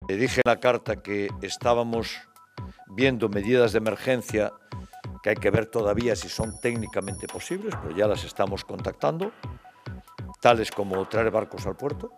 Le dije en la carta que estábamos viendo medidas de emergencia que hay que ver todavía si son técnicamente posibles, pero ya las estamos contactando, tales como traer barcos al puerto.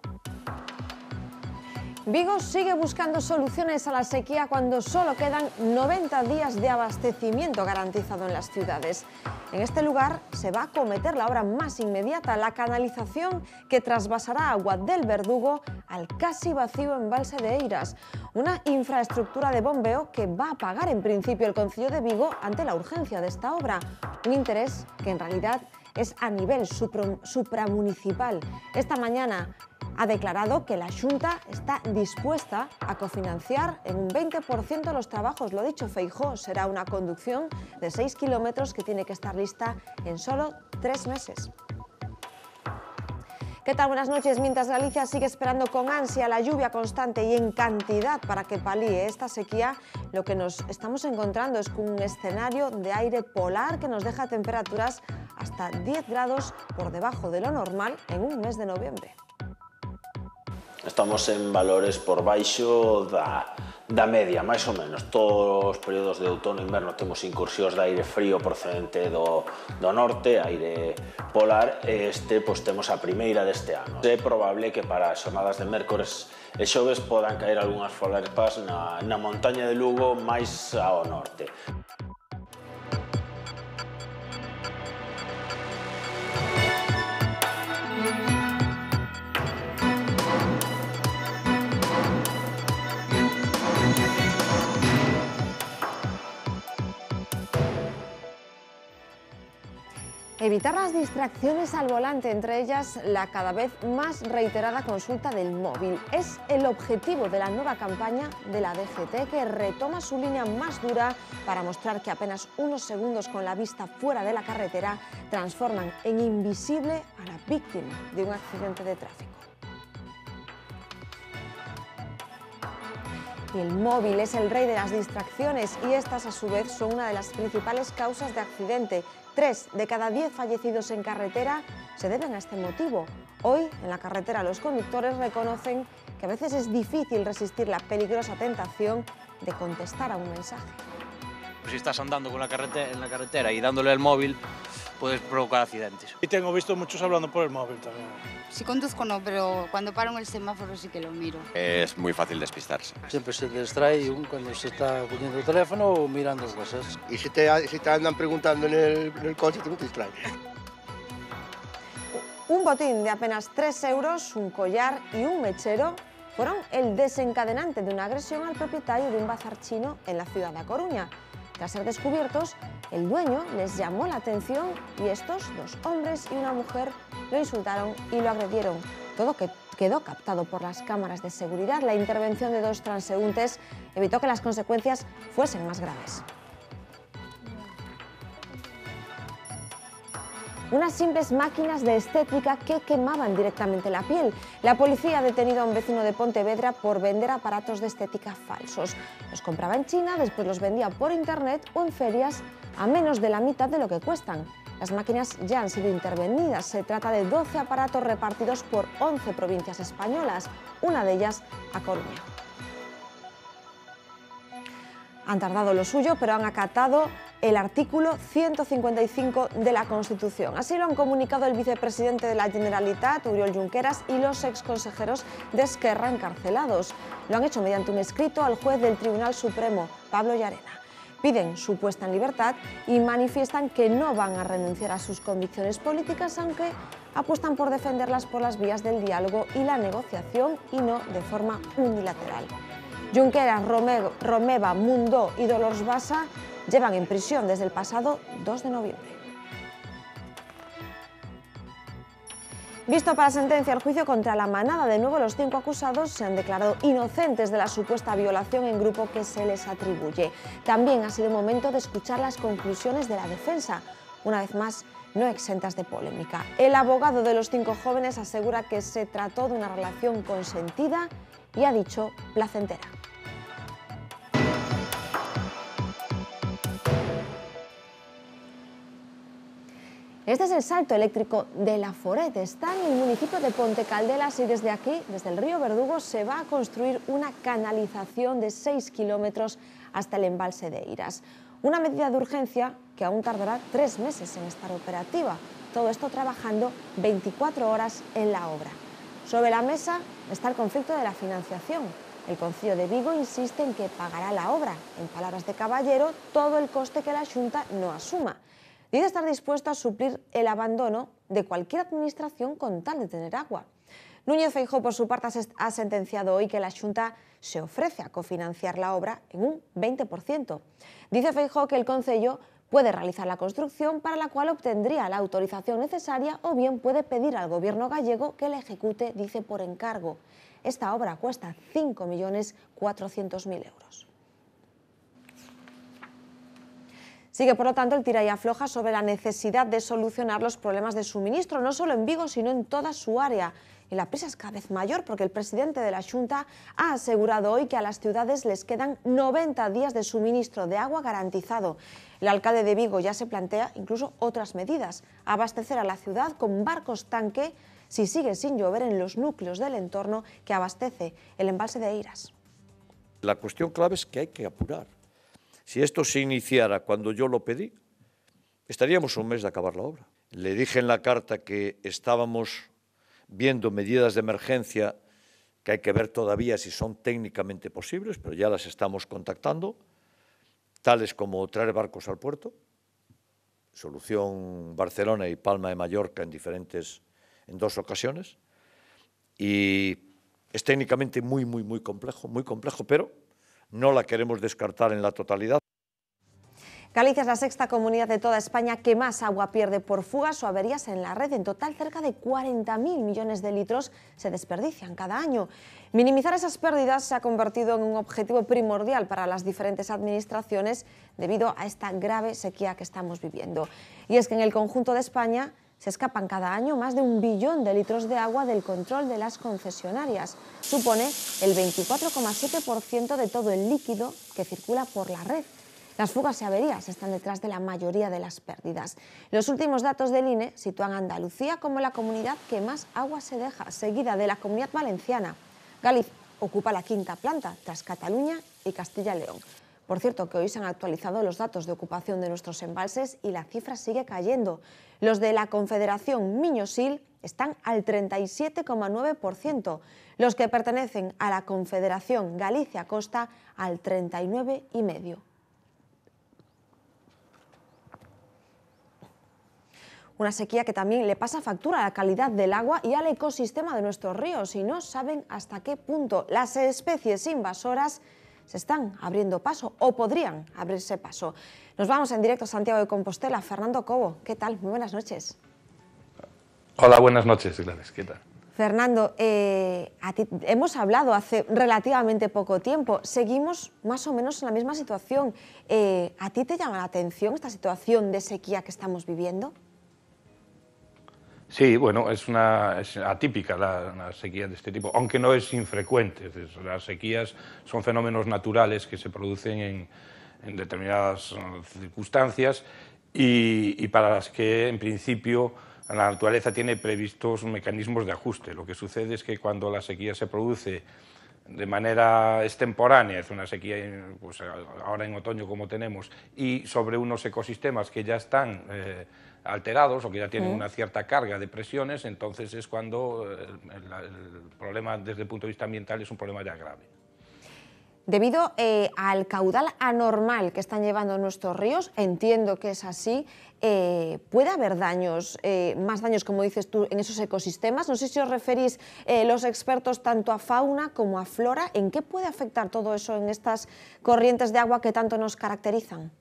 Vigo sigue buscando soluciones a la sequía cuando solo quedan 90 días de abastecimiento garantizado en las ciudades. En este lugar se va a acometer la obra más inmediata, la canalización que trasvasará agua del Verdugo al casi vacío embalse de Eiras, una infraestructura de bombeo que va a pagar en principio el Concello de Vigo ante la urgencia de esta obra, un interés que en realidad es a nivel supramunicipal. Esta mañana ha declarado que la Xunta está dispuesta a cofinanciar en un 20% los trabajos. Lo ha dicho Feijóo, será una conducción de 6 kilómetros que tiene que estar lista en solo 3 meses. ¿Qué tal? Buenas noches. Mientras Galicia sigue esperando con ansia la lluvia constante y en cantidad para que palíe esta sequía, lo que nos estamos encontrando es con un escenario de aire polar que nos deja temperaturas hasta 10 grados por debajo de lo normal en un mes de noviembre. Estamos en valores por baixo da media, máis ou menos. Todos os períodos de outono e inverno temos incursións de aire frío procedente do norte, aire polar, e temos a primeira deste ano. É probable que para as xornadas de mércores e xoves podan caer algunhas folaripas na montaña de Lugo máis ao norte. Evitar las distracciones al volante, entre ellas la cada vez más reiterada consulta del móvil. Es el objetivo de la nueva campaña de la DGT, que retoma su línea más dura para mostrar que apenas unos segundos con la vista fuera de la carretera transforman en invisible a la víctima de un accidente de tráfico. El móvil es el rey de las distracciones y estas a su vez son una de las principales causas de accidente. 3 de cada 10 fallecidos en carretera se deben a este motivo. Hoy, en la carretera, los conductores reconocen que a veces es difícil resistir la peligrosa tentación de contestar a un mensaje. Si estás andando en la carretera y dándole el móvil, puedes provocar accidentes. Y tengo visto muchos hablando por el móvil también. Si conduzco no, pero cuando paro en el semáforo sí que lo miro. Es muy fácil despistarse. Siempre se distrae cuando se está poniendo el teléfono o mirando cosas. Y si te andan preguntando en el coche, te distraes. Un botín de apenas 3 euros, un collar y un mechero fueron el desencadenante de una agresión al propietario de un bazar chino en la ciudad de A Coruña. Tras ser descubiertos, el dueño les llamó la atención y estos 2 hombres y una mujer lo insultaron y lo agredieron. Todo quedó captado por las cámaras de seguridad. La intervención de 2 transeúntes evitó que las consecuencias fuesen más graves. Unas simples máquinas de estética que quemaban directamente la piel. La policía ha detenido a un vecino de Pontevedra por vender aparatos de estética falsos. Los compraba en China, después los vendía por internet o en ferias a menos de la mitad de lo que cuestan. Las máquinas ya han sido intervenidas. Se trata de 12 aparatos repartidos por 11 provincias españolas, una de ellas A Coruña. Han tardado lo suyo, pero han acatado el artículo 155 de la Constitución. Así lo han comunicado el vicepresidente de la Generalitat, Oriol Junqueras, y los exconsejeros de Esquerra encarcelados. Lo han hecho mediante un escrito al juez del Tribunal Supremo, Pablo Llarena. Piden su puesta en libertad y manifiestan que no van a renunciar a sus convicciones políticas, aunque apuestan por defenderlas por las vías del diálogo y la negociación y no de forma unilateral. Junqueras, Romeva, Mundó y Dolors Bassa llevan en prisión desde el pasado 2 de noviembre. Visto para sentencia el juicio contra la manada, de nuevo los 5 acusados se han declarado inocentes de la supuesta violación en grupo que se les atribuye. También ha sido momento de escuchar las conclusiones de la defensa, una vez más no exentas de polémica. El abogado de los 5 jóvenes asegura que se trató de una relación consentida y ha dicho placentera. Este es el salto eléctrico de La Foret. Está en el municipio de Ponte Caldelas y desde aquí, desde el río Verdugo, se va a construir una canalización de 6 kilómetros hasta el embalse de Eiras. Una medida de urgencia que aún tardará 3 meses en estar operativa. Todo esto trabajando 24 horas en la obra. Sobre la mesa está el conflicto de la financiación. El Concello de Vigo insiste en que pagará la obra. En palabras de Caballero, todo el coste que la Xunta no asuma. Dice estar dispuesto a suplir el abandono de cualquier administración con tal de tener agua. Núñez Feijóo, por su parte, ha sentenciado hoy que la Xunta se ofrece a cofinanciar la obra en un 20%. Dice Feijóo que el Concello puede realizar la construcción, para la cual obtendría la autorización necesaria, o bien puede pedir al Gobierno gallego que la ejecute, dice, por encargo. Esta obra cuesta 5.400.000 euros. Sigue, por lo tanto, el tira y afloja sobre la necesidad de solucionar los problemas de suministro, no solo en Vigo, sino en toda su área. Y la prisa es cada vez mayor porque el presidente de la Xunta ha asegurado hoy que a las ciudades les quedan 90 días de suministro de agua garantizado. El alcalde de Vigo ya se plantea incluso otras medidas: abastecer a la ciudad con barcos tanque si sigue sin llover en los núcleos del entorno que abastece el embalse de Eiras. La cuestión clave es que hay que apurar. Si esto se iniciara cuando yo lo pedí, estaríamos un mes de acabar la obra. Le dije en la carta que estábamos viendo medidas de emergencia que hay que ver todavía si son técnicamente posibles, pero ya las estamos contactando, tales como traer barcos al puerto, solución Barcelona y Palma de Mallorca en 2 ocasiones, y es técnicamente muy complejo, pero no la queremos descartar en la totalidad. Galicia es la 6ª comunidad de toda España que más agua pierde por fugas o averías en la red. En total, cerca de 40.000 millones de litros se desperdician cada año. Minimizar esas pérdidas se ha convertido en un objetivo primordial para las diferentes administraciones debido a esta grave sequía que estamos viviendo. Y es que en el conjunto de España se escapan cada año más de 1 billón de litros de agua del control de las concesionarias. Supone el 24,7% de todo el líquido que circula por la red. Las fugas y averías están detrás de la mayoría de las pérdidas. Los últimos datos del INE sitúan a Andalucía como la comunidad que más agua se deja, seguida de la Comunidad Valenciana. Galicia ocupa la 5ª planta, tras Cataluña y Castilla y León. Por cierto, que hoy se han actualizado los datos de ocupación de nuestros embalses y la cifra sigue cayendo. Los de la Confederación Miño-Sil están al 37,9%. Los que pertenecen a la Confederación Galicia-Costa al 39,5%. Una sequía que también le pasa factura a la calidad del agua y al ecosistema de nuestros ríos, y no saben hasta qué punto las especies invasoras se están abriendo paso o podrían abrirse paso. Nos vamos en directo a Santiago de Compostela. Fernando Cobo, ¿qué tal? Muy buenas noches. Hola, buenas noches, Gladys, ¿qué tal? Fernando, a ti hemos hablado hace relativamente poco tiempo. Seguimos más o menos en la misma situación. ¿A ti te llama la atención esta situación de sequía que estamos viviendo? Sí, bueno, es atípica la sequía de este tipo, aunque no es infrecuente. Las sequías son fenómenos naturales que se producen en determinadas circunstancias y para las que, en principio, la naturaleza tiene previstos mecanismos de ajuste. Lo que sucede es que cuando la sequía se produce de manera extemporánea, es una sequía pues, ahora en otoño como tenemos, y sobre unos ecosistemas que ya están alterados o que ya tienen una cierta carga de presiones, entonces es cuando el problema desde el punto de vista ambiental es un problema ya grave. Debido al caudal anormal que están llevando nuestros ríos, entiendo que es así, ¿puede haber daños, más daños, como dices tú, en esos ecosistemas? No sé si os referís los expertos tanto a fauna como a flora. ¿En qué puede afectar todo eso en estas corrientes de agua que tanto nos caracterizan?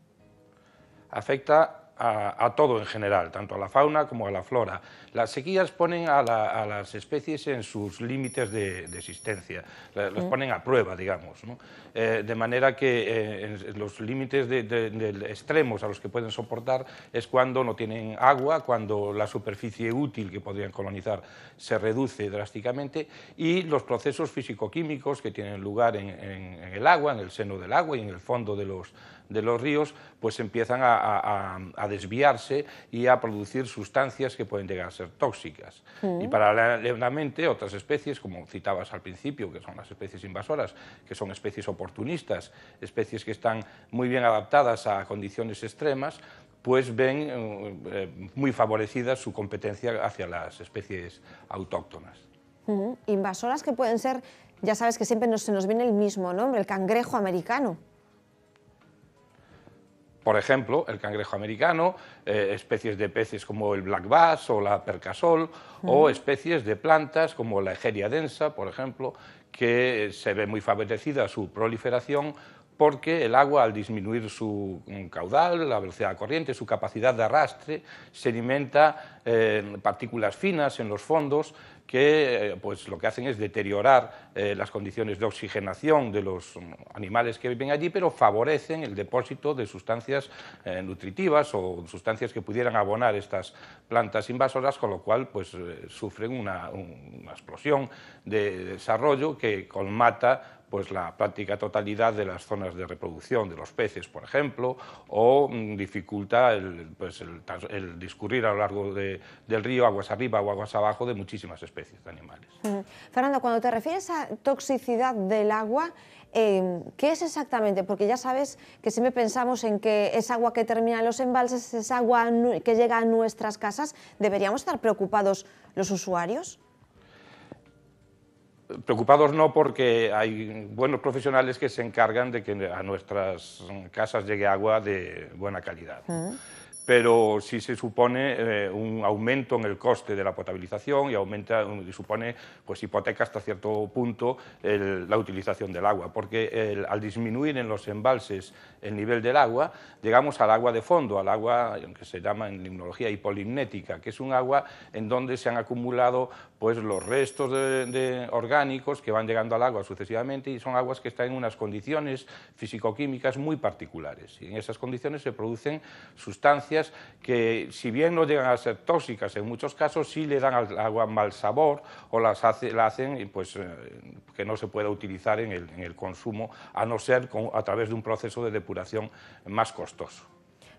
Afecta a todo en general, tanto a la fauna como a la flora. Las sequías ponen a las especies en sus límites de existencia, los ponen a prueba, digamos, ¿no? De manera que en los límites de extremos a los que pueden soportar es cuando no tienen agua, cuando la superficie útil que podrían colonizar se reduce drásticamente y los procesos físico-químicos que tienen lugar en el agua, en el seno del agua y en el fondo de los ríos, pues empiezan a desviarse y a producir sustancias que pueden llegar a ser tóxicas. Y paralelamente otras especies, como citabas al principio, que son las especies invasoras, que son especies oportunistas, especies que están muy bien adaptadas a condiciones extremas, pues ven muy favorecida su competencia hacia las especies autóctonas. Invasoras que pueden ser, ya sabes que siempre se nos viene el mismo nombre, el cangrejo americano. Por ejemplo, el cangrejo americano, especies de peces como el black bass o la percasol, o especies de plantas como la Egeria densa, por ejemplo, que se ve muy favorecida su proliferación porque el agua, al disminuir su caudal, la velocidad de corriente, su capacidad de arrastre, sedimenta partículas finas en los fondos que pues, lo que hacen es deteriorar las condiciones de oxigenación de los animales que viven allí, pero favorecen el depósito de sustancias nutritivas o sustancias que pudieran abonar estas plantas invasoras, con lo cual pues, sufren una explosión de desarrollo que colmata pues la práctica totalidad de las zonas de reproducción de los peces, por ejemplo, o dificulta el discurrir a lo largo del río, aguas arriba o aguas abajo, de muchísimas especies de animales. Fernando, cuando te refieres a toxicidad del agua, ¿qué es exactamente? Porque ya sabes que siempre pensamos en que es agua que termina en los embalses, es agua que llega a nuestras casas. ¿Deberíamos estar preocupados los usuarios? Preocupados no, porque hay buenos profesionales que se encargan de que a nuestras casas llegue agua de buena calidad. Pero sí se supone un aumento en el coste de la potabilización y supone pues, hipoteca hasta cierto punto la utilización del agua, porque al disminuir en los embalses el nivel del agua, llegamos al agua de fondo, al agua que se llama en limnología hipolimnética, que es un agua en donde se han acumulado pues, los restos de orgánicos que van llegando al agua sucesivamente, y son aguas que están en unas condiciones físico-químicas muy particulares, y en esas condiciones se producen sustancias que, si bien no llegan a ser tóxicas en muchos casos, sí le dan al agua mal sabor o la hacen pues, que no se pueda utilizar en el consumo, a no ser a través de un proceso de depuración más costoso.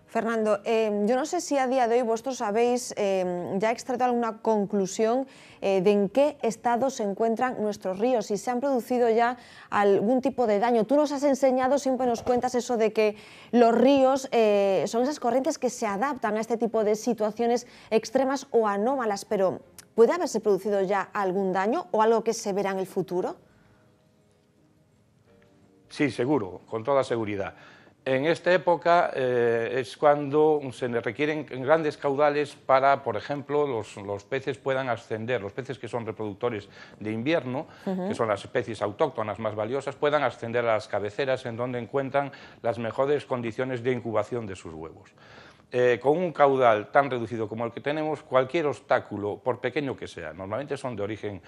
Fernando, yo no sé si a día de hoy vosotros habéis ya extraído alguna conclusión de en qué estado se encuentran nuestros ríos, si se han producido ya algún tipo de daño. Tú nos has enseñado, siempre nos cuentas eso de que los ríos son esas corrientes que se adaptan a este tipo de situaciones extremas o anómalas, pero ¿puede haberse producido ya algún daño o algo que se verá en el futuro? Sí, seguro, con toda seguridad. En esta época es cuando se requieren grandes caudales para, por ejemplo, los peces puedan ascender, los peces que son reproductores de invierno, que son las especies autóctonas más valiosas, puedan ascender a las cabeceras en donde encuentran las mejores condiciones de incubación de sus huevos. Con un caudal tan reducido como el que tenemos, cualquier obstáculo, por pequeño que sea, normalmente son de origen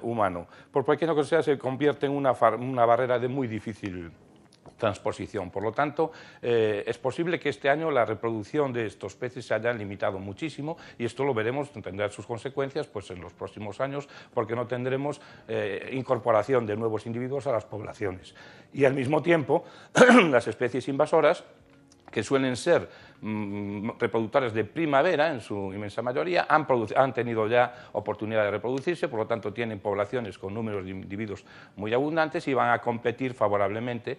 humano, por pequeño que sea, se convierte en una barrera de muy difícil transposición. Por lo tanto, es posible que este año la reproducción de estos peces se haya limitado muchísimo, y esto lo veremos, tendrá sus consecuencias pues, en los próximos años, porque no tendremos incorporación de nuevos individuos a las poblaciones. Y al mismo tiempo, las especies invasoras, que suelen ser reproductores de primavera en su inmensa mayoría, han tenido ya oportunidad de reproducirse, por lo tanto tienen poblaciones con números de individuos muy abundantes y van a competir favorablemente,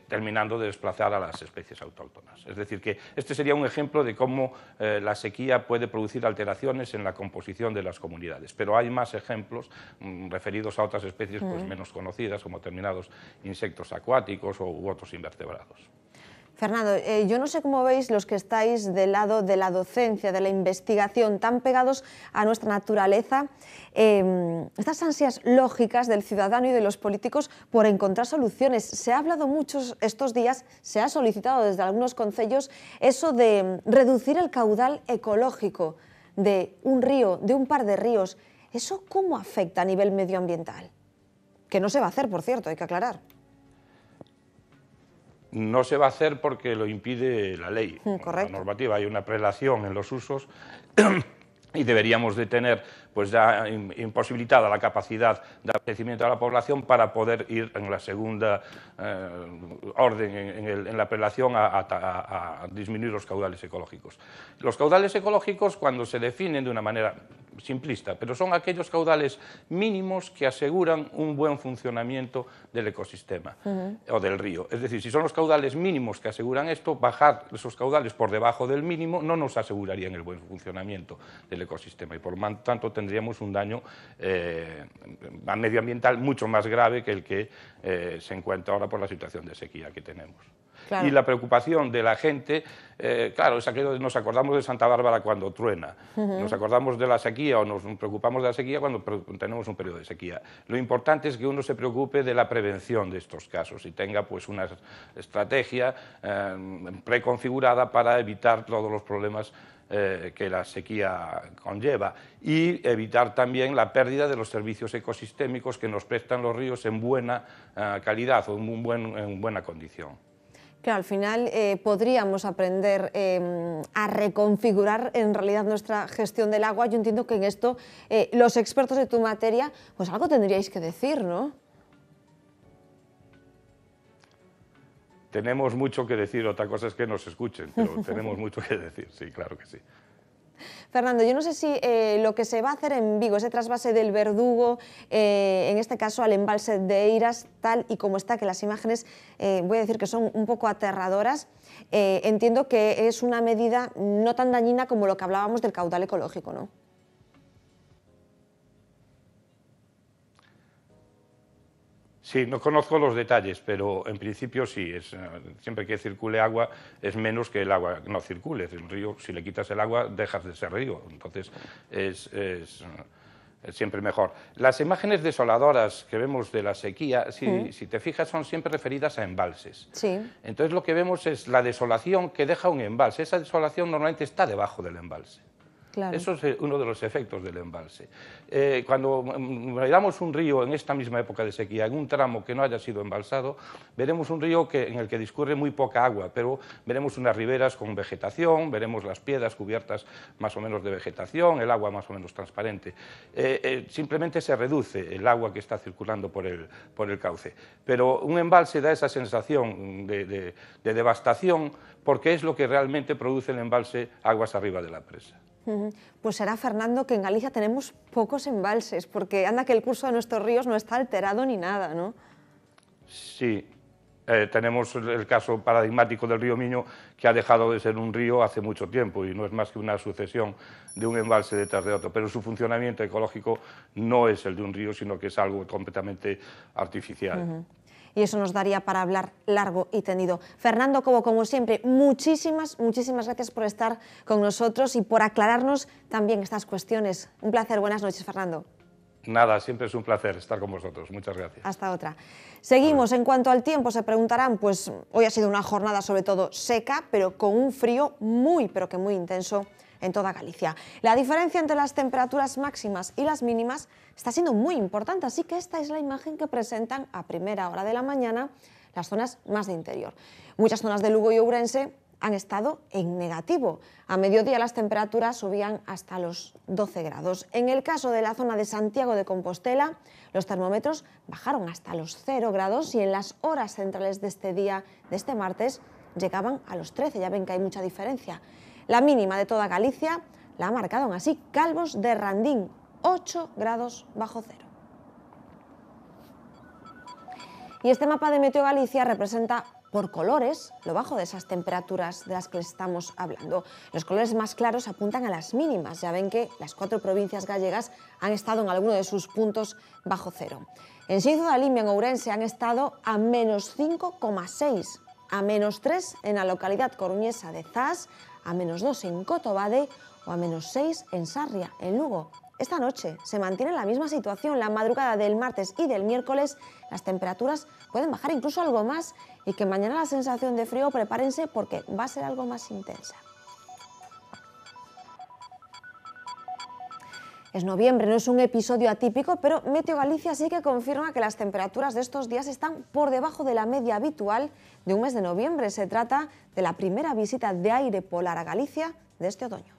terminando de desplazar a las especies autóctonas. Es decir, que este sería un ejemplo de cómo la sequía puede producir alteraciones en la composición de las comunidades, pero hay más ejemplos referidos a otras especies pues, menos conocidas, como determinados insectos acuáticos u otros invertebrados. Fernando, yo no sé cómo veis los que estáis del lado de la docencia, de la investigación, tan pegados a nuestra naturaleza, estas ansias lógicas del ciudadano y de los políticos por encontrar soluciones. Se ha hablado mucho estos días, se ha solicitado desde algunos concellos eso de reducir el caudal ecológico de un río, de un par de ríos. ¿Eso cómo afecta a nivel medioambiental? Que no se va a hacer, por cierto, hay que aclarar. No se va a hacer porque lo impide la ley, correcto. la normativa. Hay una prelación en los usos y deberíamos de tener pues ya imposibilitada la capacidad de abastecimiento de la población para poder ir en la segunda orden en la apelación a disminuir los caudales ecológicos. Los caudales ecológicos, cuando se definen de una manera simplista, pero son aquellos caudales mínimos que aseguran un buen funcionamiento del ecosistema o del río. Es decir, si son los caudales mínimos que aseguran esto, bajar esos caudales por debajo del mínimo no nos asegurarían el buen funcionamiento del ecosistema y por tanto tendríamos un daño medioambiental mucho más grave que el que se encuentra ahora por la situación de sequía que tenemos. Claro. Y la preocupación de la gente, claro, es aquello de nos acordamos de Santa Bárbara cuando truena, nos acordamos de la sequía o nos preocupamos de la sequía cuando tenemos un periodo de sequía. Lo importante es que uno se preocupe de la prevención de estos casos y tenga pues una estrategia preconfigurada para evitar todos los problemas que la sequía conlleva y evitar también la pérdida de los servicios ecosistémicos que nos prestan los ríos en buena calidad o en buena condición. Claro, al final podríamos aprender a reconfigurar en realidad nuestra gestión del agua. Yo entiendo que en esto los expertos de tu materia, pues algo tendríais que decir, ¿no? Tenemos mucho que decir, otra cosa es que nos escuchen, pero tenemos mucho que decir, sí, claro que sí. Fernando, yo no sé si lo que se va a hacer en Vigo, ese trasvase del Verdugo, en este caso al embalse de Eiras, tal y como está, que las imágenes, voy a decir que son un poco aterradoras, entiendo que es una medida no tan dañina como lo que hablábamos del caudal ecológico, ¿no? Sí, no conozco los detalles, pero en principio sí, siempre que circule agua es menos que el agua no circule. El río, si le quitas el agua, dejas de ser río, entonces es siempre mejor. Las imágenes desoladoras que vemos de la sequía, si te fijas, son siempre referidas a embalses. Sí. Entonces lo que vemos es la desolación que deja un embalse. Esa desolación normalmente está debajo del embalse. Claro. Eso es uno de los efectos del embalse. Cuando miramos un río en esta misma época de sequía, en un tramo que no haya sido embalsado, veremos un río en el que discurre muy poca agua, pero veremos unas riberas con vegetación, veremos las piedras cubiertas más o menos de vegetación, el agua más o menos transparente. Simplemente se reduce el agua que está circulando por el cauce. Pero un embalse da esa sensación de devastación porque es lo que realmente produce el embalse aguas arriba de la presa. Pues será, Fernando, que en Galicia tenemos pocos embalses, porque anda que el curso de nuestros ríos no está alterado ni nada, ¿no? Sí, tenemos el caso paradigmático del río Miño, que ha dejado de ser un río hace mucho tiempo y no es más que una sucesión de un embalse detrás de otro, pero su funcionamiento ecológico no es el de un río, sino que es algo completamente artificial. Y eso nos daría para hablar largo y tendido. Fernando Cobo, como siempre, muchísimas gracias por estar con nosotros y por aclararnos también estas cuestiones. Un placer, buenas noches, Fernando. Nada, siempre es un placer estar con vosotros. Muchas gracias. Hasta otra. Seguimos. En cuanto al tiempo, se preguntarán, pues hoy ha sido una jornada sobre todo seca, pero con un frío muy, pero que muy intenso en toda Galicia. La diferencia entre las temperaturas máximas y las mínimas está siendo muy importante, así que esta es la imagen que presentan a primera hora de la mañana las zonas más de interior. Muchas zonas de Lugo y Ourense han estado en negativo. A mediodía las temperaturas subían hasta los 12 grados. En el caso de la zona de Santiago de Compostela, los termómetros bajaron hasta los 0 grados y en las horas centrales de este día, de este martes, llegaban a los 13. Ya ven que hay mucha diferencia. La mínima de toda Galicia la ha marcado aún así Calvos de Randín, 8 grados bajo cero. Y este mapa de Meteo Galicia representa por colores lo bajo de esas temperaturas de las que les estamos hablando. Los colores más claros apuntan a las mínimas. Ya ven que las 4 provincias gallegas han estado en alguno de sus puntos bajo cero. En Xinzo da Limia, en Ourense, han estado a menos 5,6, a menos 3 en la localidad coruñesa de Zas, a menos 2 en Cotobade o a menos 6 en Sarria, en Lugo. Esta noche se mantiene la misma situación. La madrugada del martes y del miércoles las temperaturas pueden bajar incluso algo más y que mañana la sensación de frío, prepárense porque va a ser algo más intensa. Es noviembre, no es un episodio atípico, pero Meteo Galicia sí que confirma que las temperaturas de estos días están por debajo de la media habitual de un mes de noviembre. Se trata de la primera visita de aire polar a Galicia de este otoño.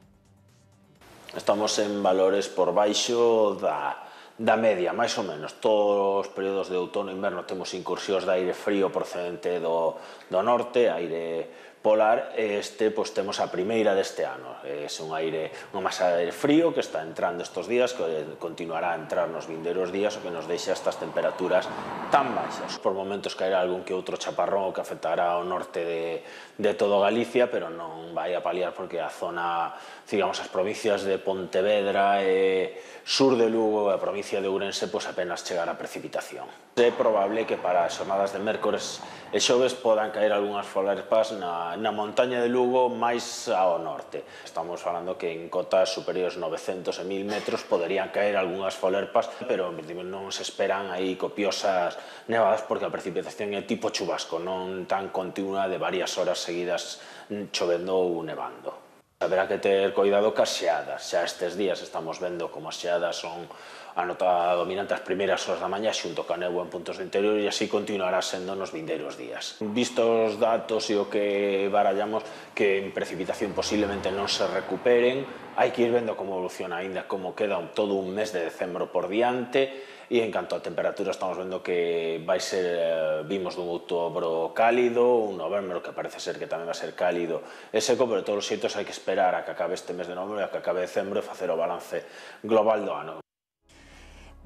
Estamos en valores por baixo da media, máis ou menos. Todos os períodos de outono e inverno temos incursións de aire frío procedente do norte, aire polar, e pois, temos a primeira deste ano. É unha masa de aire frío que está entrando estes días, que continuará a entrar nos vindeiros días, o que nos deixa estas temperaturas tan baixas. Por momentos caerá algún que outro chaparrón que afectará ao norte de todo Galicia, pero non vai a paliar porque a zona, digamos, as provincias de Pontevedra e sur de Lugo e a provincia de Ourense, pois apenas chegará a precipitación. É probable que para as xornadas de mércores e xoves podan caer algunhas folerpas na montaña de Lugo máis ao norte. Estamos falando que en cotas superiores 900 e 1000 metros poderían caer algunhas folerpas, pero non se esperan aí copiosas nevadas porque a precipitación é tipo chubasco, non tan continua de varias horas seguidas chovendo ou nevando. Haberá que ter cuidado cas xeadas. Xa estes días estamos vendo como as xeadas son a nota dominante as primeiras horas da mañá xunto ca néboa en puntos do interior, e así continuará sendo nos vindeiros días. Vistos os datos e o que barallamos, que en precipitación posiblemente non se recuperen, hai que ir vendo como evoluciona aínda, como queda todo un mes de decembro por diante. E en canto a temperatura estamos vendo que vai ser, vimos dun outubro cálido, un novembro que parece ser que tamén vai ser cálido e seco, pero de todos os xeitos hai que esperar a que acabe este mes de novembro e a que acabe decembro e facer o balance global do ano.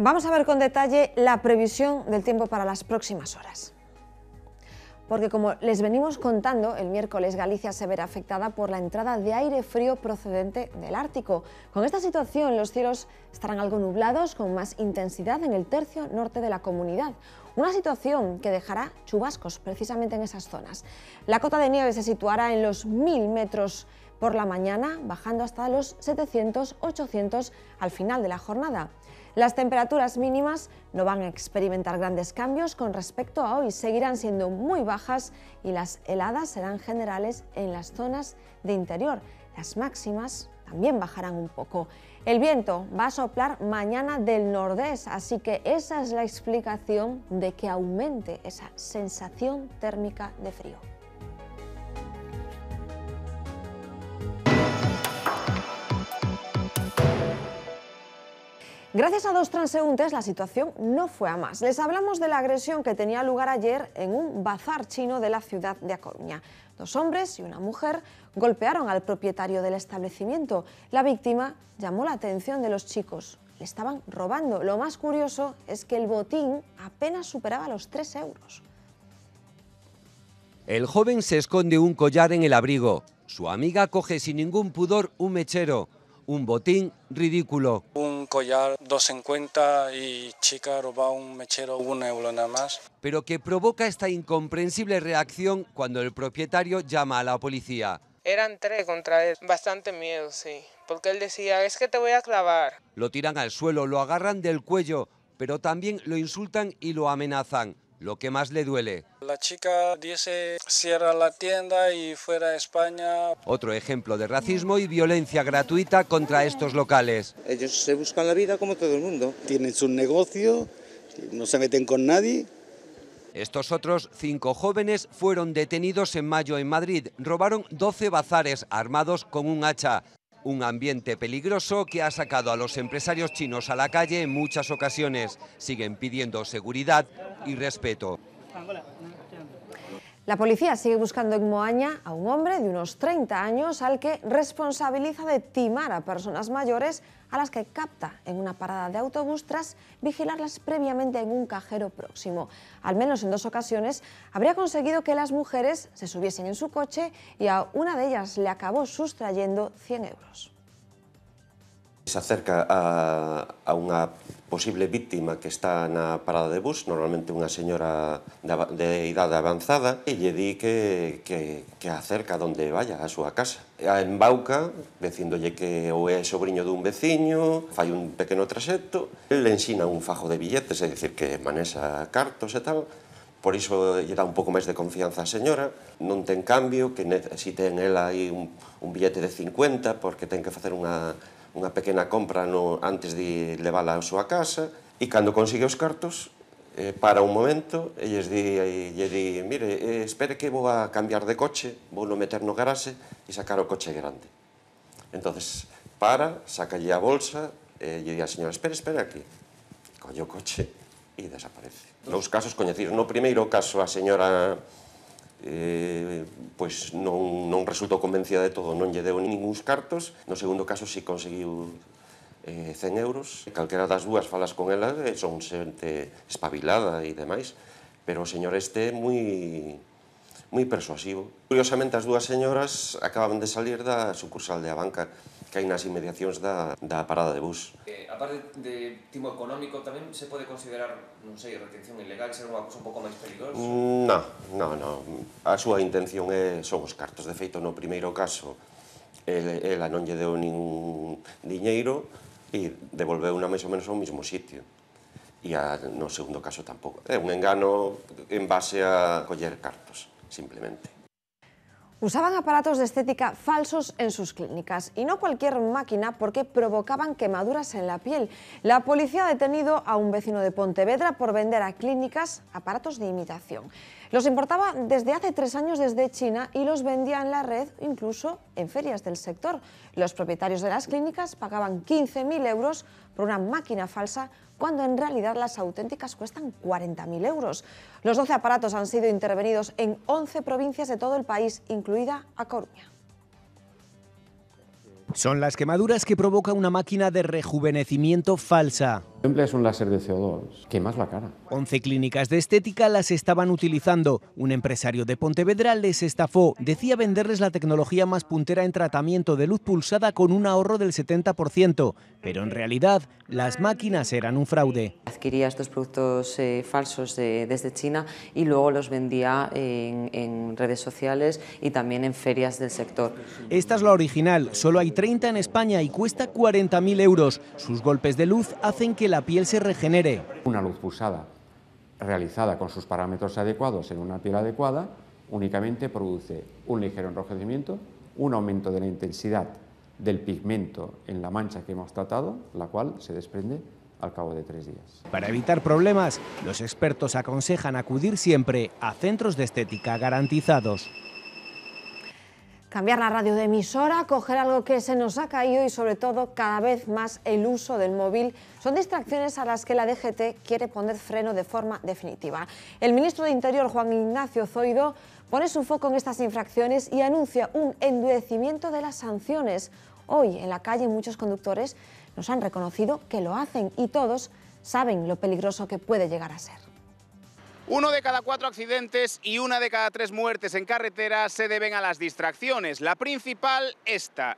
Vamos a ver con detalle la previsión del tiempo para las próximas horas. Porque como les venimos contando, el miércoles Galicia se verá afectada por la entrada de aire frío procedente del Ártico. Con esta situación los cielos estarán algo nublados con más intensidad en el tercio norte de la comunidad. Una situación que dejará chubascos precisamente en esas zonas. La cota de nieve se situará en los 1000 metros por la mañana, bajando hasta los 700-800 al final de la jornada. Las temperaturas mínimas no van a experimentar grandes cambios con respecto a hoy, seguirán siendo muy bajas y las heladas serán generales en las zonas de interior. Las máximas también bajarán un poco. El viento va a soplar mañana del nordeste, así que esa es la explicación de que aumente esa sensación térmica de frío. Gracias a dos transeúntes la situación no fue a más. Les hablamos de la agresión que tenía lugar ayer en un bazar chino de la ciudad de A Coruña. Dos hombres y una mujer golpearon al propietario del establecimiento. La víctima llamó la atención de los chicos. Le estaban robando. Lo más curioso es que el botín apenas superaba los 3 euros. El joven se esconde un collar en el abrigo. Su amiga coge sin ningún pudor un mechero. Un botín ridículo. Un collar 2,50 y chica roba un mechero 1 euro nada más. Pero que provoca esta incomprensible reacción cuando el propietario llama a la policía. Eran 3 contra él, bastante miedo, sí, porque él decía, es que te voy a clavar. Lo tiran al suelo, lo agarran del cuello, pero también lo insultan y lo amenazan. Lo que más le duele. La chica dice cierra la tienda y fuera a España. Otro ejemplo de racismo y violencia gratuita contra estos locales. Ellos se buscan la vida como todo el mundo. Tienen su negocio, no se meten con nadie. Estos otros 5 jóvenes fueron detenidos en mayo en Madrid. Robaron 12 bazares armados con un hacha. Un ambiente peligroso que ha sacado a los empresarios chinos a la calle en muchas ocasiones. Siguen pidiendo seguridad y respeto. La policía sigue buscando en Moaña a un hombre de unos 30 años al que responsabiliza de timar a personas mayores a las que capta en una parada de autobús tras vigilarlas previamente en un cajero próximo. Al menos en 2 ocasiones habría conseguido que las mujeres se subiesen en su coche y a una de ellas le acabó sustrayendo 100 euros. Se acerca a unha posible víctima que está na parada de bus, normalmente unha señora de idade avanzada, e lle di que acerca donde vaya, a súa casa. A embauca, dicíndolle que ou é sobriño dun veciño, fai un pequeno traxecto, le ensina un fajo de billetes, é dicir, que manexa cartos e tal, por iso lle dá un pouco máis de confianza a señora, non ten cambio, que necesite en ela aí un billete de 50, porque ten que facer unha pequena compra antes de levála a súa casa, e cando consigue os cartos, para un momento, e lle di, mire, espere que vou a cambiar de coche, vou no meter no garaxe e sacar o coche grande. Entonces, para, sacalle a bolsa, e lle di a señora, espera aquí. Colle o coche e desaparece. Nos casos coñecidos. No primeiro caso, a señora pois non resultou convencida de todo, non lle deu ninguns cartos. No segundo caso, si conseguiu 100 euros. Calquera das dúas falas con ela, son xente espabilada e demais, pero o señor este é moi persuasivo. Curiosamente, as dúas señoras acaban de salir da sucursal de Abanca, que hai nas inmediacións da parada de bus. A parte de timo económico, tamén se pode considerar, non sei, retención ilegal, ser unha cousa un pouco máis peligrosa? Non. A súa intención son os cartos. De feito, no primeiro caso, ela non lle deu ningún diñeiro e devolveu-na máis ou menos ao mesmo sitio. E no segundo caso tampouco. É un engano en base a coller cartos, simplemente. Usaban aparatos de estética falsos en sus clínicas y no cualquier máquina porque provocaban quemaduras en la piel. La policía ha detenido a un vecino de Pontevedra por vender a clínicas aparatos de imitación. Los importaba desde hace 3 años desde China y los vendía en la red, incluso en ferias del sector. Los propietarios de las clínicas pagaban 15.000 euros por una máquina falsa cuando en realidad las auténticas cuestan 40.000 euros. Los 12 aparatos han sido intervenidos en 11 provincias de todo el país, incluida A Coruña. Son las quemaduras que provoca una máquina de rejuvenecimiento falsa. Empleas un láser de CO2, quemas la cara. 11 clínicas de estética las estaban utilizando. Un empresario de Pontevedra les estafó. Decía venderles la tecnología más puntera en tratamiento de luz pulsada con un ahorro del 70%. Pero en realidad, las máquinas eran un fraude. Adquiría estos productos falsos desde China y luego los vendía en redes sociales y también en ferias del sector. Esta es la original. Solo hay 30 en España y cuesta 40.000 euros. Sus golpes de luz hacen que la piel se regenere. Una luz pulsada realizada con sus parámetros adecuados en una piel adecuada únicamente produce un ligero enrojecimiento, un aumento de la intensidad del pigmento en la mancha que hemos tratado, la cual se desprende al cabo de 3 días. Para evitar problemas, los expertos aconsejan acudir siempre a centros de estética garantizados. Cambiar la radio de emisora, coger algo que se nos ha caído y sobre todo cada vez más el uso del móvil son distracciones a las que la DGT quiere poner freno de forma definitiva. El ministro de Interior, Juan Ignacio Zoido, pone su foco en estas infracciones y anuncia un endurecimiento de las sanciones. Hoy en la calle muchos conductores nos han reconocido que lo hacen y todos saben lo peligroso que puede llegar a ser. 1 de cada 4 accidentes y 1 de cada 3 muertes en carretera se deben a las distracciones. La principal,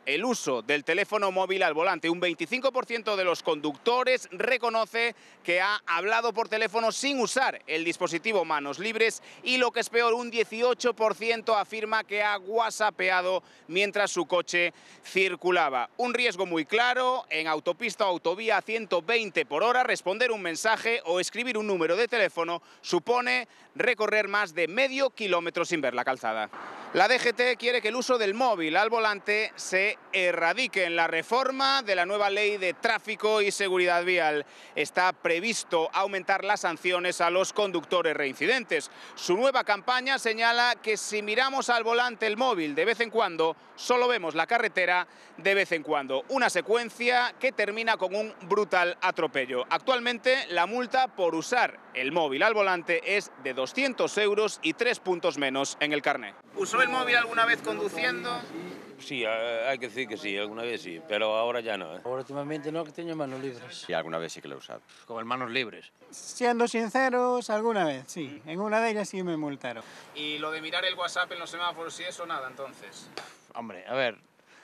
el uso del teléfono móvil al volante. Un 25% de los conductores reconoce que ha hablado por teléfono sin usar el dispositivo manos libres y, lo que es peor, un 18% afirma que ha whatsappeado mientras su coche circulaba. Un riesgo muy claro: en autopista o autovía a 120 por hora, responder un mensaje o escribir un número de teléfono supone recorrer más de medio kilómetro sin ver la calzada. La DGT quiere que el uso del móvil al volante se erradique. En la reforma de la nueva ley de tráfico y seguridad vial está previsto aumentar las sanciones a los conductores reincidentes. Su nueva campaña señala que si miramos al volante el móvil de vez en cuando, solo vemos la carretera de vez en cuando. Una secuencia que termina con un brutal atropello. Actualmente la multa por usar el móvil al volante es de 200 euros y 3 puntos menos en el carné. ¿Usó el móvil alguna vez conduciendo? Sí, hay que decir que sí, alguna vez sí, pero ahora ya no. Ahora últimamente no, que tengo manos libres. Y alguna vez sí que lo he usado. Con el manos libres. Siendo sinceros, alguna vez sí. En una de ellas sí me multaron. ¿Y lo de mirar el WhatsApp en los semáforos y eso nada entonces? Hombre, a ver,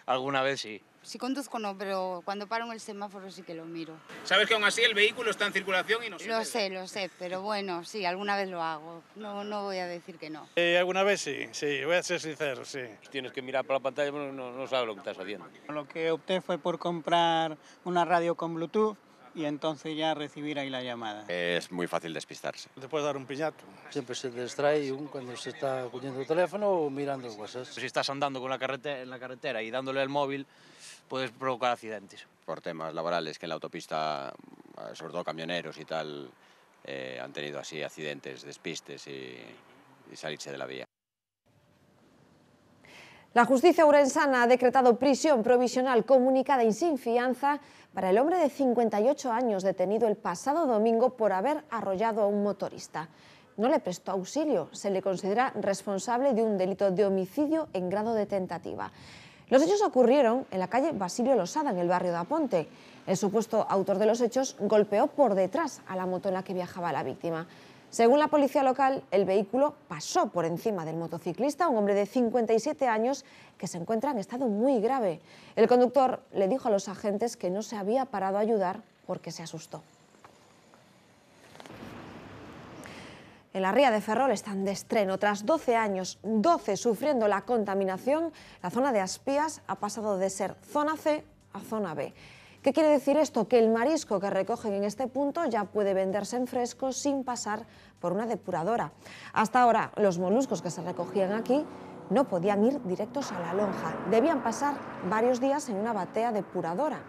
alguna vez sí. Si conduzco no, pero cuando paro en el semáforo sí que lo miro. ¿Sabes que aún así el vehículo está en circulación y no se ve? Lo sé, pero bueno, sí, alguna vez lo hago. No voy a decir que no. Alguna vez sí, voy a ser sincero, sí. Tienes que mirar por la pantalla, pero no sabes lo que estás haciendo. Lo que opté fue por comprar una radio con Bluetooth y entonces ya recibir ahí la llamada. Es muy fácil despistarse. Te puedes dar un piñato. Siempre se distrae cuando se está cogiendo el teléfono o mirando WhatsApp. Si estás andando en la carretera y dándole el móvil, puedes provocar accidentes. Por temas laborales, que en la autopista, sobre todo camioneros y tal, han tenido así accidentes, despistes y salirse de la vía. La justicia urensana ha decretado prisión provisional comunicada y sin fianza para el hombre de 58 años detenido el pasado domingo por haber arrollado a un motorista. No le prestó auxilio, se le considera responsable de un delito de homicidio en grado de tentativa. Los hechos ocurrieron en la calle Basilio Losada, en el barrio de Aponte. El supuesto autor de los hechos golpeó por detrás a la moto en la que viajaba la víctima. Según la policía local, el vehículo pasó por encima del motociclista, un hombre de 57 años que se encuentra en estado muy grave. El conductor le dijo a los agentes que no se había parado a ayudar porque se asustó. En la ría de Ferrol están de estreno. Tras 12 años, 12 sufriendo la contaminación, la zona de Aspías ha pasado de ser zona C a zona B. ¿Qué quiere decir esto? Que el marisco que recogen en este punto ya puede venderse en fresco sin pasar por una depuradora. Hasta ahora, los moluscos que se recogían aquí no podían ir directos a la lonja. Debían pasar varios días en una batea depuradora.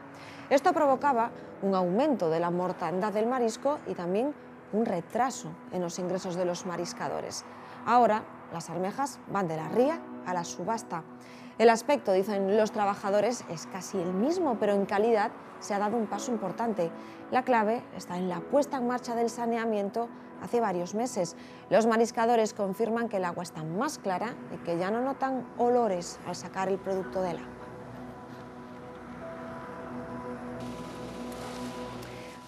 Esto provocaba un aumento de la mortandad del marisco y también un retraso en los ingresos de los mariscadores. Ahora, las almejas van de la ría a la subasta. El aspecto, dicen los trabajadores, es casi el mismo, pero en calidad se ha dado un paso importante. La clave está en la puesta en marcha del saneamiento hace varios meses. Los mariscadores confirman que el agua está más clara y que ya no notan olores al sacar el producto del agua.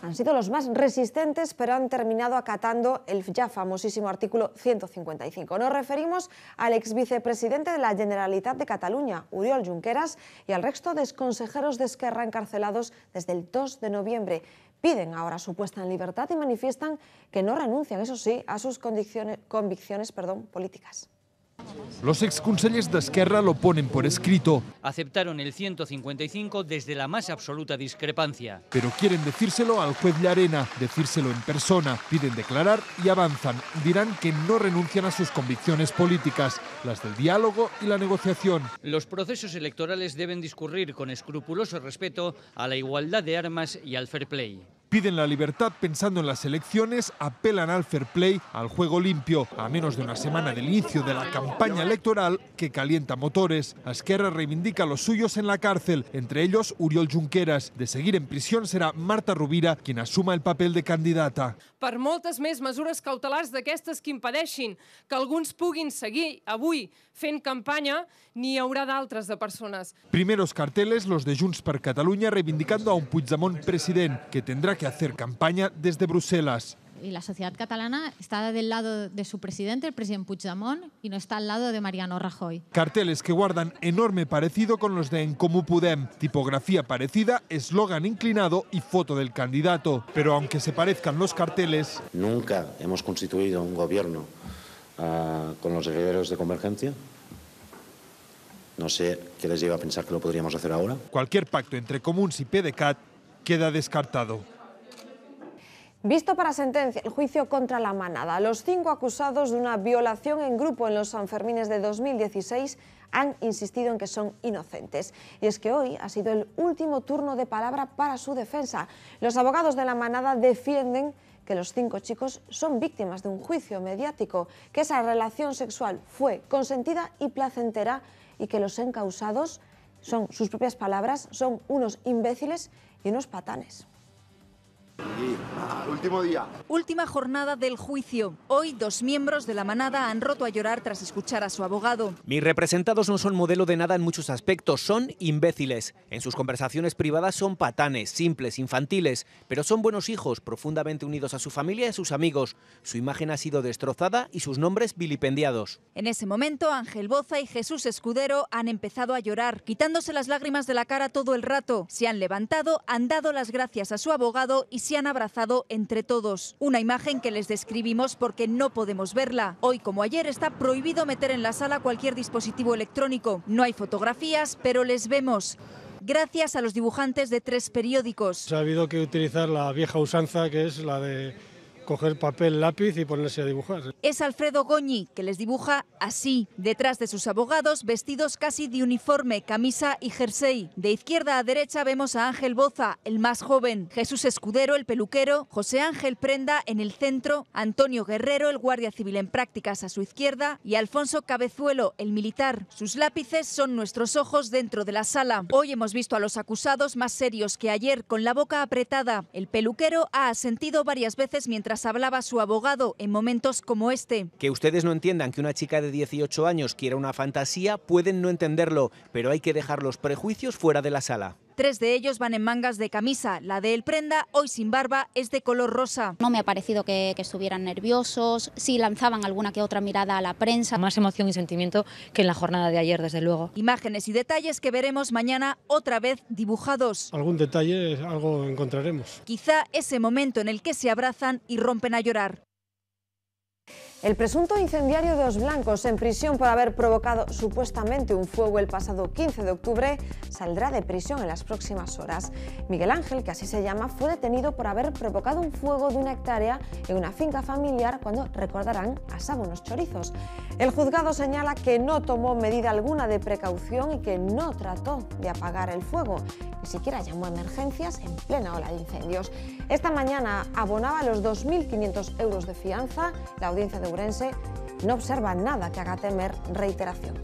Han sido los más resistentes, pero han terminado acatando el ya famosísimo artículo 155. Nos referimos al exvicepresidente de la Generalitat de Cataluña, Oriol Junqueras, y al resto de exconsejeros de Esquerra encarcelados desde el 2 de noviembre. Piden ahora su puesta en libertad y manifiestan que no renuncian, eso sí, a sus convicciones políticas. Los exconsellers de Esquerra lo ponen por escrito. Aceptaron el 155 desde la más absoluta discrepancia. Pero quieren decírselo al juez Llarena, decírselo en persona. Piden declarar y avanzan. Dirán que no renuncian a sus convicciones políticas, las del diálogo y la negociación. Los procesos electorales deben discurrir con escrupuloso respeto a la igualdad de armas y al fair play. Piden la libertad pensando en las elecciones, apelan al fair play, al juego limpio, a menos de una semana del inicio de la campaña electoral que calienta motores. Esquerra reivindica a los suyos en la cárcel, entre ellos Oriol Junqueras. De seguir en prisión será Marta Rovira quien asuma el papel de candidata. Per moltes més mesures cautelars d'aquestes que impedeixin que alguns puguin seguir avui fent campanya, n'hi haurà d'altres de persones. Primeros carteles, los de Junts per Catalunya, reivindicando a un Puigdemont president que tendrá que hacer campaña desde Bruselas. Y la sociedad catalana está del lado de su presidente, el presidente Puigdemont, y no está al lado de Mariano Rajoy. Carteles que guardan enorme parecido con los de En Comú Podem. Tipografía parecida, eslogan inclinado y foto del candidato. Pero aunque se parezcan los carteles... Nunca hemos constituido un gobierno con los herederos de Convergencia. No sé qué les lleva a pensar que lo podríamos hacer ahora. Cualquier pacto entre Comuns y PDeCAT queda descartado. Visto para sentencia el juicio contra La Manada. Los 5 acusados de una violación en grupo en los Sanfermines de 2016 han insistido en que son inocentes. Y es que hoy ha sido el último turno de palabra para su defensa. Los abogados de La Manada defienden que los 5 chicos son víctimas de un juicio mediático, que esa relación sexual fue consentida y placentera y que los encausados, son sus propias palabras, son unos imbéciles y unos patanes. Último día. Última jornada del juicio. Hoy 2 miembros de La Manada han roto a llorar tras escuchar a su abogado. Mis representados no son modelo de nada en muchos aspectos, son imbéciles. En sus conversaciones privadas son patanes, simples, infantiles, pero son buenos hijos, profundamente unidos a su familia y a sus amigos. Su imagen ha sido destrozada y sus nombres vilipendiados. En ese momento, Ángel Boza y Jesús Escudero han empezado a llorar, quitándose las lágrimas de la cara todo el rato. Se han levantado, han dado las gracias a su abogado y se han abrazado entre todos. Una imagen que les describimos porque no podemos verla. Hoy, como ayer, está prohibido meter en la sala cualquier dispositivo electrónico. No hay fotografías, pero les vemos. Gracias a los dibujantes de 3 periódicos. Ha habido que utilizar la vieja usanza, que es la de coger papel, lápiz y ponerse a dibujar. Es Alfredo Goñi, que les dibuja así, detrás de sus abogados, vestidos casi de uniforme, camisa y jersey. De izquierda a derecha vemos a Ángel Boza, el más joven, Jesús Escudero, el peluquero, José Ángel Prenda en el centro, Antonio Guerrero, el guardia civil en prácticas a su izquierda y Alfonso Cabezuelo, el militar. Sus lápices son nuestros ojos dentro de la sala. Hoy hemos visto a los acusados más serios que ayer, con la boca apretada. El peluquero ha asentido varias veces mientras hablaba su abogado en momentos como este. Que ustedes no entiendan que una chica de 18 años quiera una fantasía, pueden no entenderlo, pero hay que dejar los prejuicios fuera de la sala. 3 de ellos van en mangas de camisa. La de El Prenda, hoy sin barba, es de color rosa. No me ha parecido que estuvieran nerviosos, sí lanzaban alguna que otra mirada a la prensa. Más emoción y sentimiento que en la jornada de ayer, desde luego. Imágenes y detalles que veremos mañana otra vez dibujados. Algún detalle, algo encontraremos. Quizá ese momento en el que se abrazan y rompen a llorar. El presunto incendiario de Os Blancos, en prisión por haber provocado supuestamente un fuego el pasado 15 de octubre, saldrá de prisión en las próximas horas. Miguel Ángel, que así se llama, fue detenido por haber provocado un fuego de 1 hectárea en una finca familiar cuando, recordarán, asaba unos chorizos. El juzgado señala que no tomó medida alguna de precaución y que no trató de apagar el fuego. Ni siquiera llamó a emergencias en plena ola de incendios. Esta mañana abonaba los 2.500 euros de fianza. La audiencia de Ourense no observa nada que haga temer reiteración.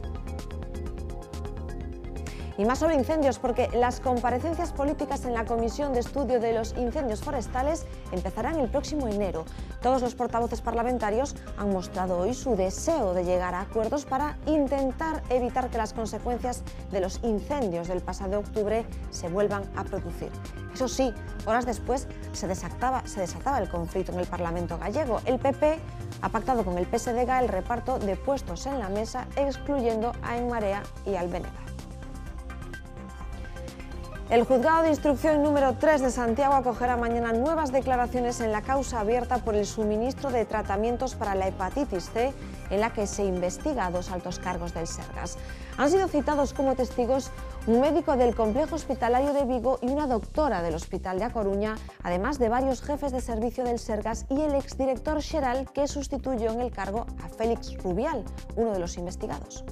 Y más sobre incendios, porque las comparecencias políticas en la Comisión de Estudio de los Incendios Forestales empezarán el próximo enero. Todos los portavoces parlamentarios han mostrado hoy su deseo de llegar a acuerdos para intentar evitar que las consecuencias de los incendios del pasado octubre se vuelvan a producir. Eso sí, horas después se desataba el conflicto en el Parlamento gallego. El PP ha pactado con el PSDG el reparto de puestos en la mesa, excluyendo a En Marea y al BNG. El juzgado de instrucción número 3 de Santiago acogerá mañana nuevas declaraciones en la causa abierta por el suministro de tratamientos para la hepatitis C, en la que se investiga a 2 altos cargos del Sergas. Han sido citados como testigos un médico del complejo hospitalario de Vigo y una doctora del Hospital de A Coruña, además de varios jefes de servicio del Sergas y el exdirector xeral que sustituyó en el cargo a Félix Rubial, uno de los investigados.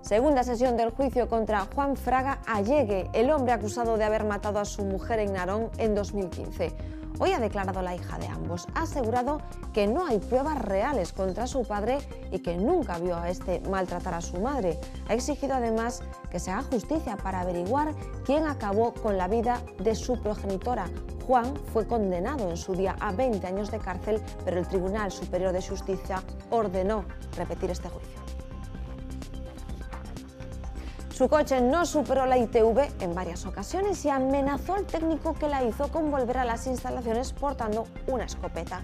Segunda sesión del juicio contra Juan Fraga Allegue, el hombre acusado de haber matado a su mujer en Narón en 2015. Hoy ha declarado la hija de ambos. Ha asegurado que no hay pruebas reales contra su padre y que nunca vio a este maltratar a su madre. Ha exigido además que se haga justicia para averiguar quién acabó con la vida de su progenitora. Juan fue condenado en su día a 20 años de cárcel, pero el Tribunal Superior de Justicia ordenó repetir este juicio. Su coche no superó la ITV en varias ocasiones y amenazó al técnico que la hizo con volver a las instalaciones portando una escopeta.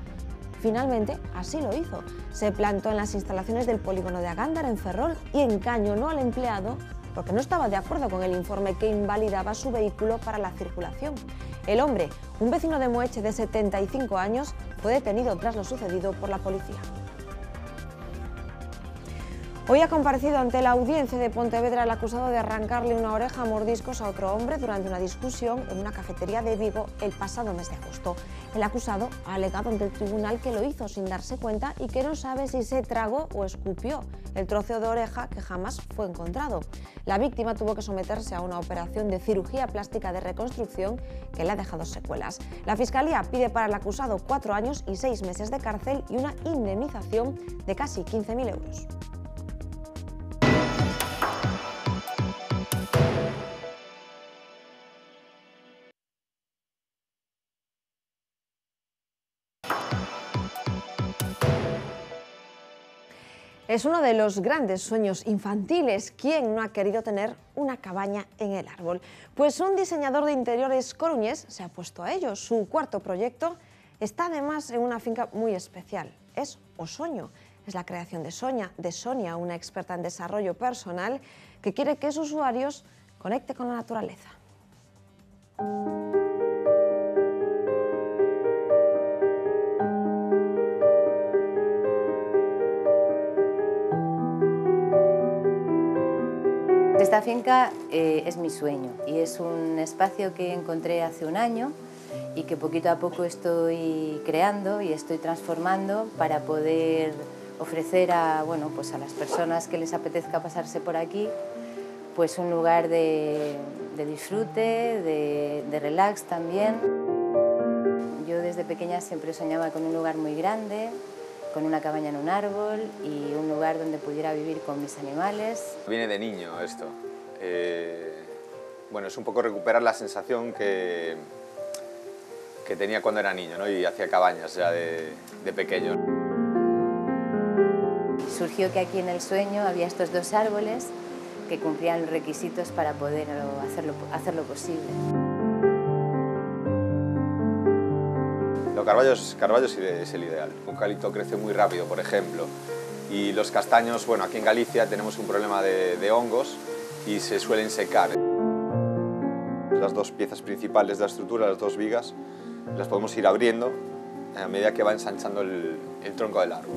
Finalmente, así lo hizo. Se plantó en las instalaciones del polígono de Agándara, en Ferrol, y encañonó al empleado porque no estaba de acuerdo con el informe que invalidaba su vehículo para la circulación. El hombre, un vecino de Moeche de 75 años, fue detenido tras lo sucedido por la policía. Hoy ha comparecido ante la audiencia de Pontevedra el acusado de arrancarle una oreja a mordiscos a otro hombre durante una discusión en una cafetería de Vigo el pasado mes de agosto. El acusado ha alegado ante el tribunal que lo hizo sin darse cuenta y que no sabe si se tragó o escupió el trozo de oreja que jamás fue encontrado. La víctima tuvo que someterse a una operación de cirugía plástica de reconstrucción que le ha dejado secuelas. La Fiscalía pide para el acusado 4 años y 6 meses de cárcel y una indemnización de casi 15.000 euros. Es uno de los grandes sueños infantiles. ¿Quién no ha querido tener una cabaña en el árbol? Pues un diseñador de interiores coruñés se ha puesto a ello. Su cuarto proyecto está además en una finca muy especial. Es O Soño. Es la creación de Sonia, una experta en desarrollo personal que quiere que sus usuarios conecten con la naturaleza. Esta finca es mi sueño y es un espacio que encontré hace un año y que poquito a poco estoy creando y estoy transformando para poder ofrecer a, bueno, pues a las personas que les apetezca pasarse por aquí pues un lugar de disfrute, de relax también. Yo desde pequeña siempre soñaba con un lugar muy grande, con una cabaña en un árbol y un lugar donde pudiera vivir con mis animales. Viene de niño esto. Bueno, es un poco recuperar la sensación que tenía cuando era niño, ¿no? Y hacía cabañas ya de pequeño. Surgió que aquí en el sueño había estos 2 árboles que cumplían los requisitos para poder hacerlo posible. Lo Carballo es el ideal. El eucalipto crece muy rápido, por ejemplo, y los castaños, bueno, aquí en Galicia tenemos un problema de hongos y se suelen secar. Las 2 piezas principales de la estructura, las 2 vigas, las podemos ir abriendo a medida que va ensanchando el tronco del árbol.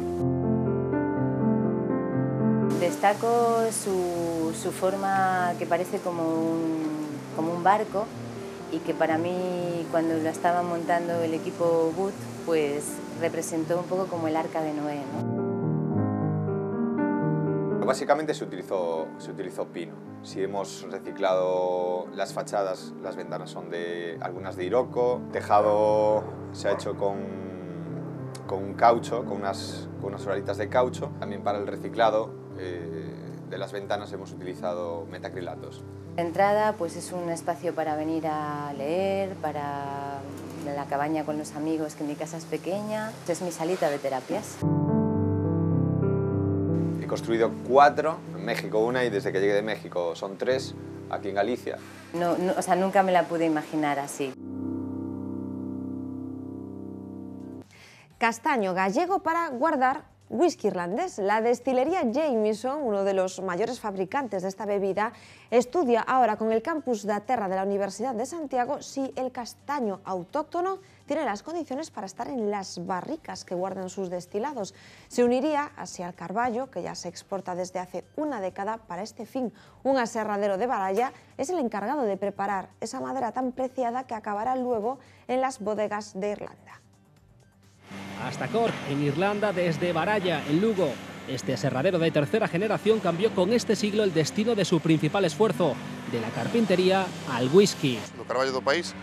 Destaco su forma que parece como un barco y que para mí, cuando lo estaba montando el equipo Wood, pues representó un poco como el arca de Noé, ¿no? Básicamente se utilizó pino. Si hemos reciclado las fachadas, las ventanas son algunas de Iroko, tejado se ha hecho con caucho, con unas horalitas de caucho. También para el reciclado de las ventanas hemos utilizado metacrilatos. De entrada, pues es un espacio para venir a leer, para la cabaña con los amigos, que mi casa es pequeña. Es mi salita de terapias. He construido 4, en México 1 y desde que llegué de México son 3, aquí en Galicia. O sea, nunca me la pude imaginar así. Castaño gallego para guardar whisky irlandés. La destilería Jameson, uno de los mayores fabricantes de esta bebida, estudia ahora con el campus da Terra de la Universidad de Santiago si el castaño autóctono tiene las condiciones para estar en las barricas que guardan sus destilados. Se uniría así al carballo, que ya se exporta desde hace una década para este fin. Un aserradero de Baralla es el encargado de preparar esa madera tan preciada que acabará luego en las bodegas de Irlanda. Hasta Cork, en Irlanda, desde Baralla, en Lugo. Este aserradero de tercera generación cambió con este siglo el destino de su principal esfuerzo, de la carpintería al whisky. No carballo do país,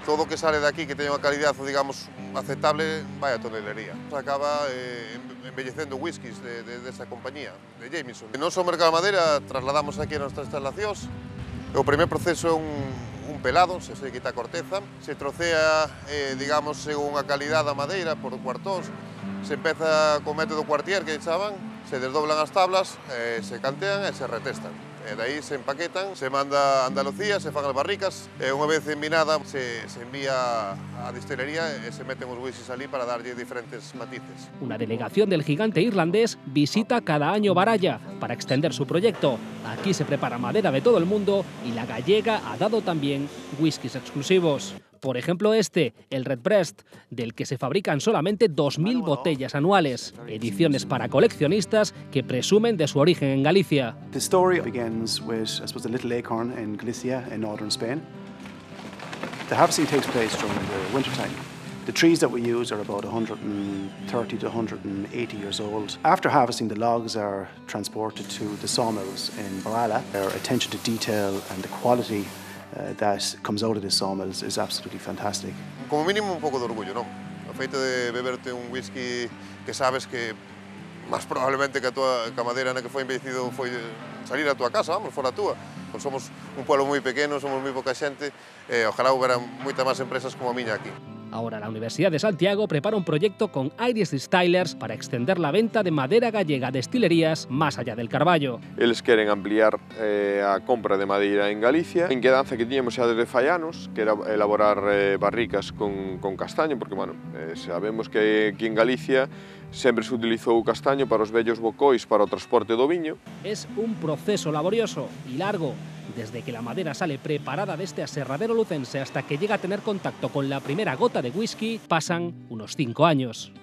todo o que sale de aquí que teña unha calidad, digamos, aceptable, vai a tonelería. Acaba embellecendo whiskies desa compañía, de Jameson. Non só o mercado de madeira, trasladamos aquí a nosas instalacións. O primer proceso é un pelado, se quita a corteza, se trocea, digamos, según a calidad da madeira por cuartóns, se empeza co método cuartier que chaman, se desdoblan as tablas, se cantean e se retestan. E dai se empaquetan, se manda a Andalucía, se fan as barricas, e unha vez envinada se envía á destilería e se meten os whiskies ali para darlle diferentes matices. Una delegación del gigante irlandés visita cada año Baralla para extender su proyecto. Aquí se prepara madera de todo el mundo y la gallega ha dado también whiskies exclusivos. Por ejemplo este, el Redbreast, del que se fabrican solamente 2.000 botellas anuales. Ediciones para coleccionistas que presumen de su origen en Galicia. The story begins with, I suppose, the little acorn in Galicia, in northern Spain. The harvesting takes place during the winter time. The trees that we use are about 130 to 180 years old. After harvesting, the logs are transported to the sawmills in Baralla. Their attention to detail and the quality that comes out of the sawmills is absolutely fantastic. Como mínimo un pouco de orgullo, non? O feito de beberte un whisky que sabes que máis probablemente que a madeira na que foi embellecido foi salir a tua casa, vamos, fora a túa. Pues somos un pueblo moi pequeno, somos moi pouca xente, ojalá houbera moitas máis empresas como a miña aquí. Ahora la Universidad de Santiago prepara un proyecto con Irish Distillers para extender la venta de madera gallega a destilerías más allá del carballo. Eles queren ampliar a compra de madeira en Galicia. En quedanza que tiñamos xa desde fai anos, que era elaborar barricas con castaño, porque, bueno, sabemos que aquí en Galicia sempre se utilizou o castaño para os vellos bocois para o transporte do viño. Es un proceso laborioso y largo, desde que la madera sale preparada de este aserradero lucense hasta que llega a tener contacto con la primera gota de whisky, pasan unos 5 años.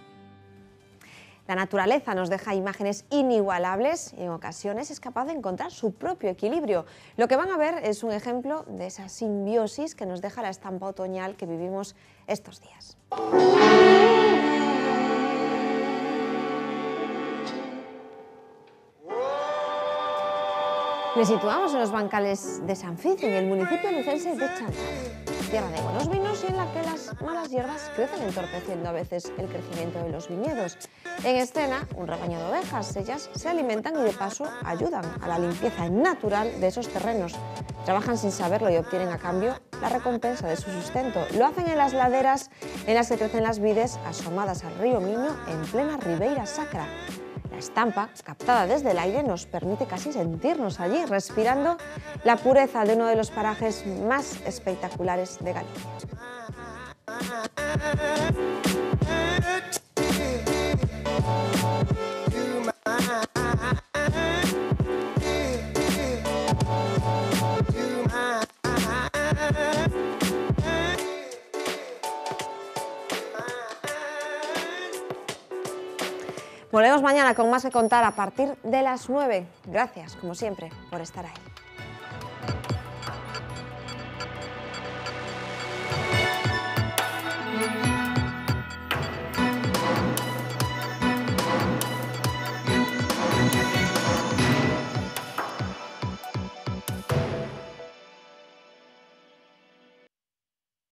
La naturaleza nos deja imágenes inigualables y en ocasiones es capaz de encontrar su propio equilibrio. Lo que van a ver es un ejemplo de esa simbiosis que nos deja la estampa otoñal que vivimos estos días. Les situamos en los bancales de Sanfiz, en el municipio lucense de Chantal, tierra de buenos vinos y en la que las malas hierbas crecen entorpeciendo a veces el crecimiento de los viñedos. En escena, un rebaño de ovejas, ellas se alimentan y de paso ayudan a la limpieza natural de esos terrenos. Trabajan sin saberlo y obtienen a cambio la recompensa de su sustento. Lo hacen en las laderas en las que crecen las vides asomadas al río Miño en plena Ribeira Sacra. La estampa, captada desde el aire, nos permite casi sentirnos allí, respirando la pureza de uno de los parajes más espectaculares de Galicia. Volvemos mañana con más que contar a partir de las 9. Gracias, como siempre, por estar ahí.